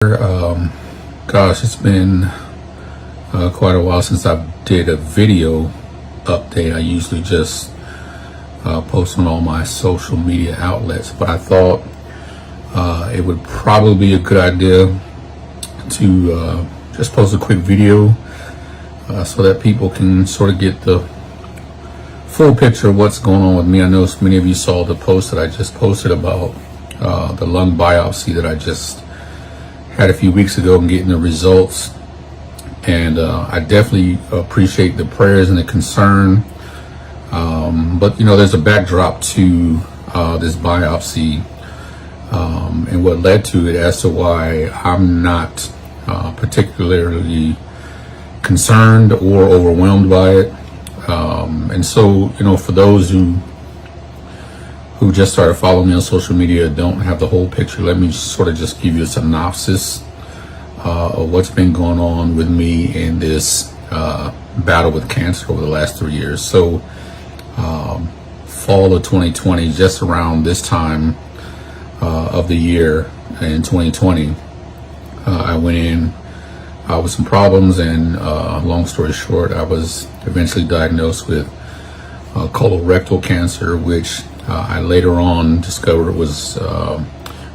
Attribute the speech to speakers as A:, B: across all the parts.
A: Um, Gosh, it's been quite a while since I did a video update. I usually just post on all my social media outlets, but I thought it would probably be a good idea to just post a quick video so that people can sort of get the full picture of what's going on with me. I know many of you saw the post that I just posted about the lung biopsy that I just had a few weeks ago and getting the results. And I definitely appreciate the prayers and the concern. But you know, there's a backdrop to this biopsy and what led to it as to why I'm not particularly concerned or overwhelmed by it. And so, you know, for those who just started following me on social media, don't have the whole picture, let me sort of just give you a synopsis of what's been going on with me in this battle with cancer over the last 3 years. So fall of 2020, just around this time of the year in 2020, I went in with some problems, and long story short, I was eventually diagnosed with colorectal cancer, which I later on discovered was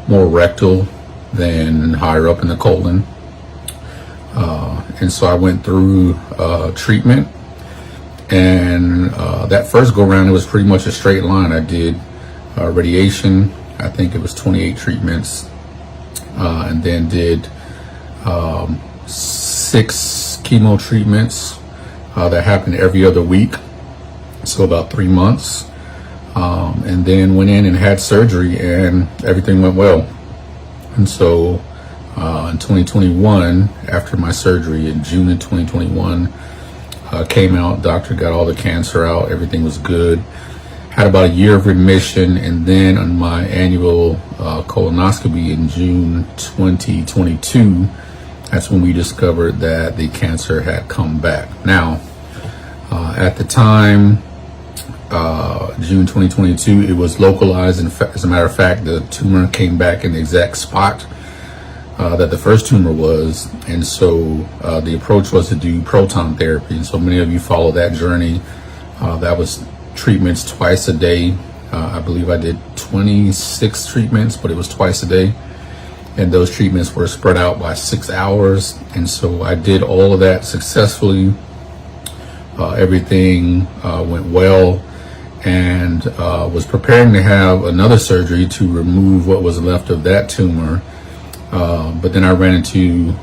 A: more rectal than higher up in the colon. And so I went through treatment, and that first go around, it was pretty much a straight line. I did radiation, I think it was 28 treatments, and then did 6 chemo treatments that happened every other week, so about 3 months. And then went in and had surgery, and everything went well. And so in 2021, after my surgery in June of 2021, came out, doctor got all the cancer out, everything was good. Had about a year of remission, and then on my annual colonoscopy in June 2022, that's when we discovered that the cancer had come back. Now, at the time, June 2022, it was localized. As a matter of fact, the tumor came back in the exact spot that the first tumor was. And so the approach was to do proton therapy. And so many of you follow that journey. That was treatments twice a day. I believe I did 26 treatments, but it was twice a day. And those treatments were spread out by 6 hours. And so I did all of that successfully. Everything went well, and was preparing to have another surgery to remove what was left of that tumor. But then I ran into,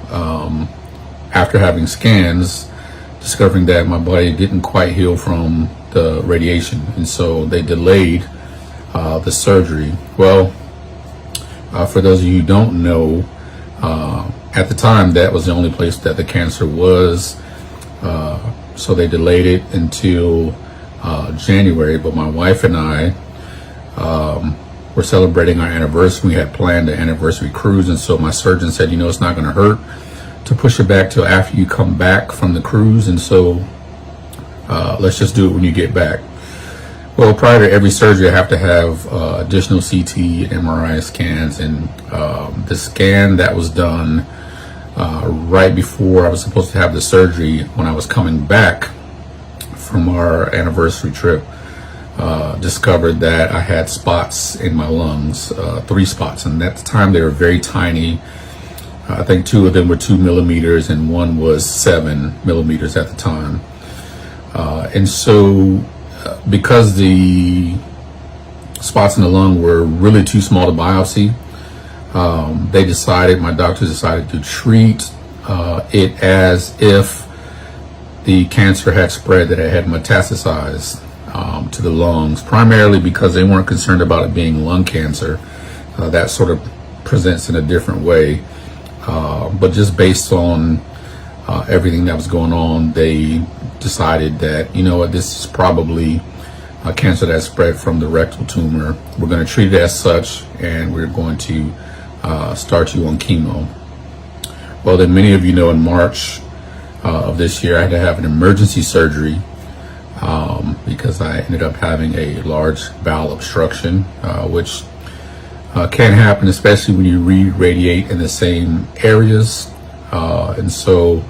A: after having scans, discovering that my body didn't quite heal from the radiation. And so they delayed the surgery. Well, for those of you who don't know, at the time, that was the only place that the cancer was. So they delayed it until January, but my wife and I were celebrating our anniversary. We had planned an anniversary cruise, and so my surgeon said, you know, it's not going to hurt to push it back till after you come back from the cruise, and so let's just do it when you get back. Well, prior to every surgery, I have to have additional CT and MRI scans, and the scan that was done right before I was supposed to have the surgery, when I was coming back from our anniversary trip, discovered that I had spots in my lungs, 3 spots, and at the time they were very tiny. I think 2 of them were 2 millimeters and 1 was 7 millimeters at the time. And so because the spots in the lung were really too small to biopsy, my doctors decided to treat it as if the cancer had spread, that it had metastasized to the lungs, primarily because they weren't concerned about it being lung cancer. That sort of presents in a different way. But just based on everything that was going on, they decided that, you know what, this is probably a cancer that spread from the rectal tumor. We're going to treat it as such, and we're going to start you on chemo. Well, then many of you know, in March of this year, I had to have an emergency surgery because I ended up having a large bowel obstruction, which can happen, especially when you re-radiate in the same areas. And so,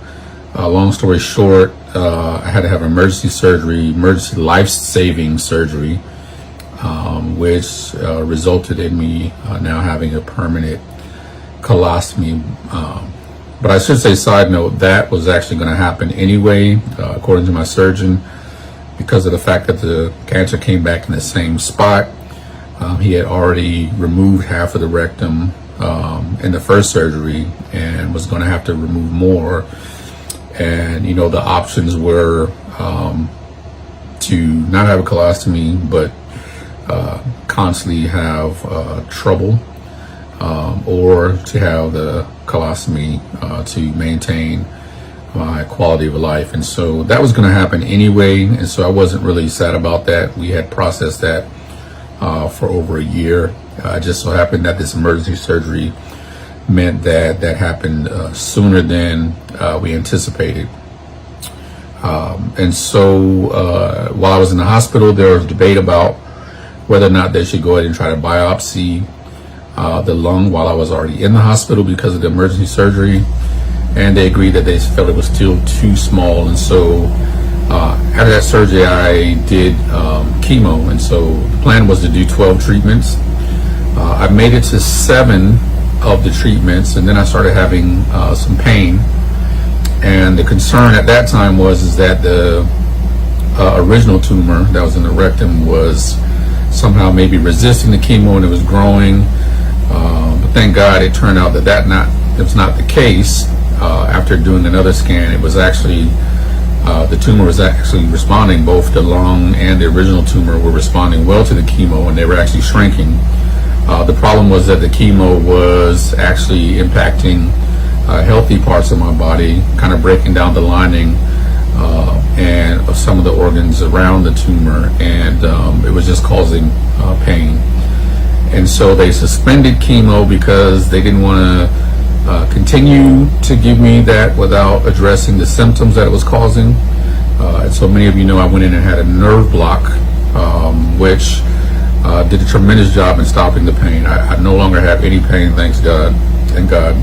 A: long story short, I had to have emergency life-saving surgery, which resulted in me now having a permanent colostomy. But I should say, side note, that was actually going to happen anyway, according to my surgeon, because of the fact that the cancer came back in the same spot. He had already removed half of the rectum in the first surgery and was going to have to remove more. And, you know, the options were to not have a colostomy, but constantly have trouble, or to have the colostomy to maintain my quality of life. And so that was going to happen anyway. And so I wasn't really sad about that. We had processed that for over a year. It just so happened that this emergency surgery meant that that happened sooner than we anticipated. And so while I was in the hospital, there was debate about whether or not they should go ahead and try to biopsy the lung while I was already in the hospital because of the emergency surgery. And they agreed that they felt it was still too small. And so after that surgery, I did chemo. And so the plan was to do 12 treatments. I made it to 7 of the treatments, and then I started having some pain. And the concern at that time was that the original tumor that was in the rectum was somehow maybe resisting the chemo and it was growing. But thank God it turned out that that was not the case. After doing another scan, it was actually the tumor was actually responding. Both the lung and the original tumor were responding well to the chemo, and they were actually shrinking. The problem was that the chemo was actually impacting healthy parts of my body, kind of breaking down the lining and of some of the organs around the tumor, and it was just causing pain. And so they suspended chemo because they didn't want to continue to give me that without addressing the symptoms that it was causing. And so many of you know I went in and had a nerve block, which did a tremendous job in stopping the pain. I no longer have any pain, thanks God. Thank God.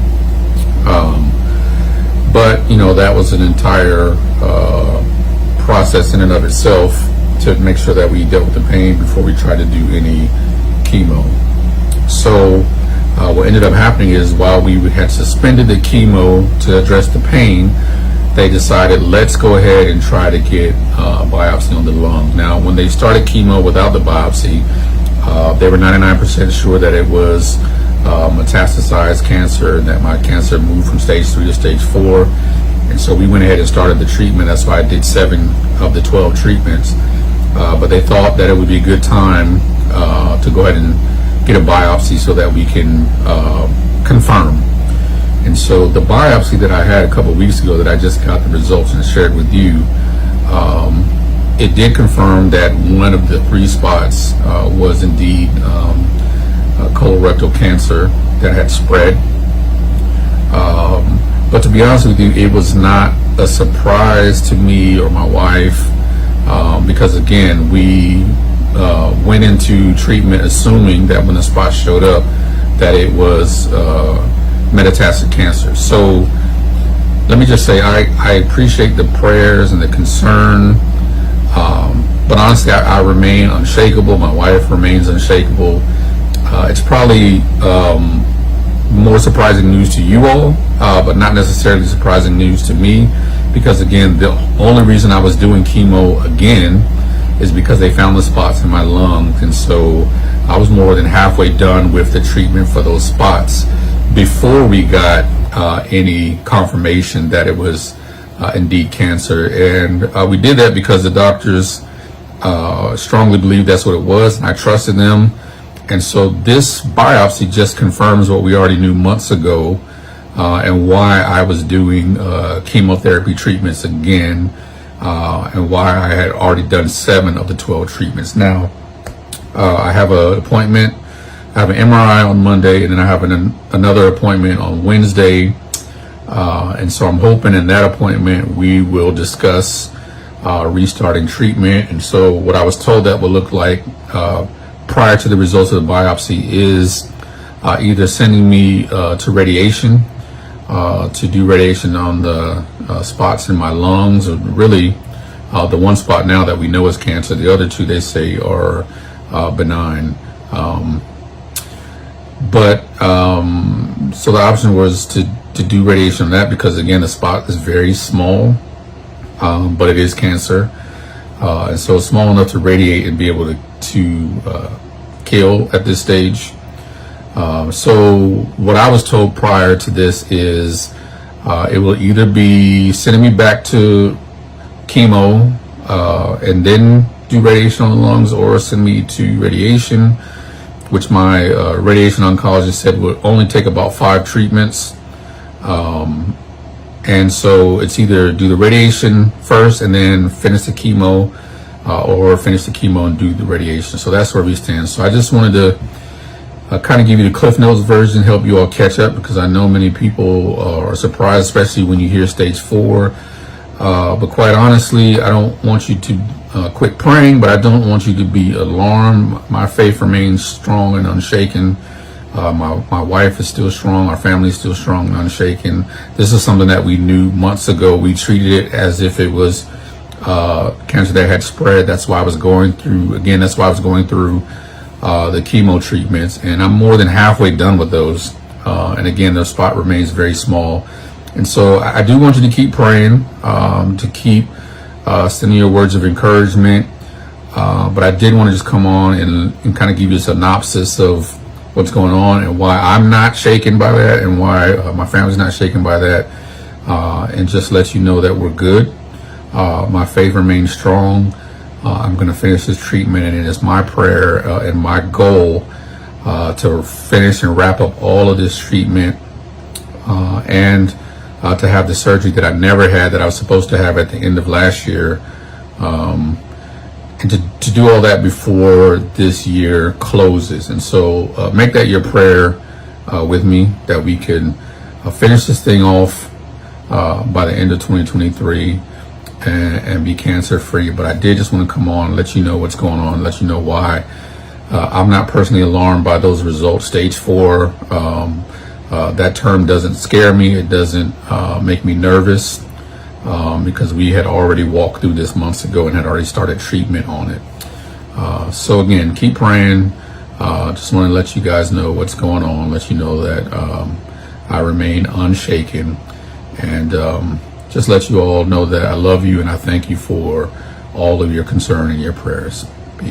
A: But, you know, that was an entire process in and of itself to make sure that we dealt with the pain before we tried to do any chemo. So what ended up happening is while we had suspended the chemo to address the pain, they decided, let's go ahead and try to get biopsy on the lung. Now, when they started chemo without the biopsy, they were 99% sure that it was metastasized cancer, and that my cancer moved from stage 3 to stage 4. And so we went ahead and started the treatment. That's why I did 7 of the 12 treatments. But they thought that it would be a good time to go ahead and get a biopsy so that we can confirm. And so the biopsy that I had a couple of weeks ago that I just got the results and shared with you, it did confirm that one of the 3 spots was indeed colorectal cancer that had spread. But to be honest with you, it was not a surprise to me or my wife, because again, we went into treatment assuming that when the spot showed up that it was metastatic cancer. So let me just say I appreciate the prayers and the concern, but honestly I remain unshakable. My wife remains unshakable. It's probably more surprising news to you all, but not necessarily surprising news to me, because again, the only reason I was doing chemo again is because they found the spots in my lungs. And so I was more than halfway done with the treatment for those spots before we got any confirmation that it was indeed cancer. And we did that because the doctors strongly believed that's what it was, and I trusted them. And so this biopsy just confirms what we already knew months ago, and why I was doing chemotherapy treatments again, and why I had already done 7 of the 12 treatments. Now, I have an appointment. I have an MRI on Monday, and then I have another appointment on Wednesday. And so I'm hoping in that appointment we will discuss restarting treatment. And so what I was told that will look like prior to the results of the biopsy is either sending me to radiation, to do radiation on the spots in my lungs, or really the one spot now that we know is cancer. The other two, they say, are benign. So the option was to do radiation on that, because again, the spot is very small, but it is cancer. And so it's small enough to radiate and be able to kill at this stage. So what I was told prior to this is it will either be sending me back to chemo and then do radiation on the lungs, or send me to radiation, which my radiation oncologist said would only take about 5 treatments. And so it's either do the radiation first and then finish the chemo, or finish the chemo and do the radiation. So that's where we stand. So I just wanted to kind of give you the Cliff Notes version, help you all catch up, because I know many people are surprised, especially when you hear stage 4. But quite honestly, I don't want you to quit praying, but I don't want you to be alarmed. My faith remains strong and unshaken. My wife is still strong. Our family is still strong and unshaken. This is something that we knew months ago. We treated it as if it was cancer that had spread. That's why I was going through the chemo treatments, and I'm more than halfway done with those. And again, the spot remains very small. And so I do want you to keep praying, to keep sending your words of encouragement. But I did want to just come on and kind of give you a synopsis of what's going on and why I'm not shaken by that, and why my family's not shaken by that, and just let you know that we're good. My faith remains strong. I'm going to finish this treatment, and it is my prayer and my goal to finish and wrap up all of this treatment, and to have the surgery that I never had, that I was supposed to have at the end of last year, and to do all that before this year closes. And so make that your prayer with me, that we can finish this thing off by the end of 2023 and be cancer free. But I did just want to come on, let you know what's going on, let you know why I'm not personally alarmed by those results. Stage 4, that term doesn't scare me. It doesn't make me nervous, because we had already walked through this months ago and had already started treatment on it. So again, keep praying. Just want to let you guys know what's going on, let you know that I remain unshaken, and just let you all know that I love you, and I thank you for all of your concern and your prayers.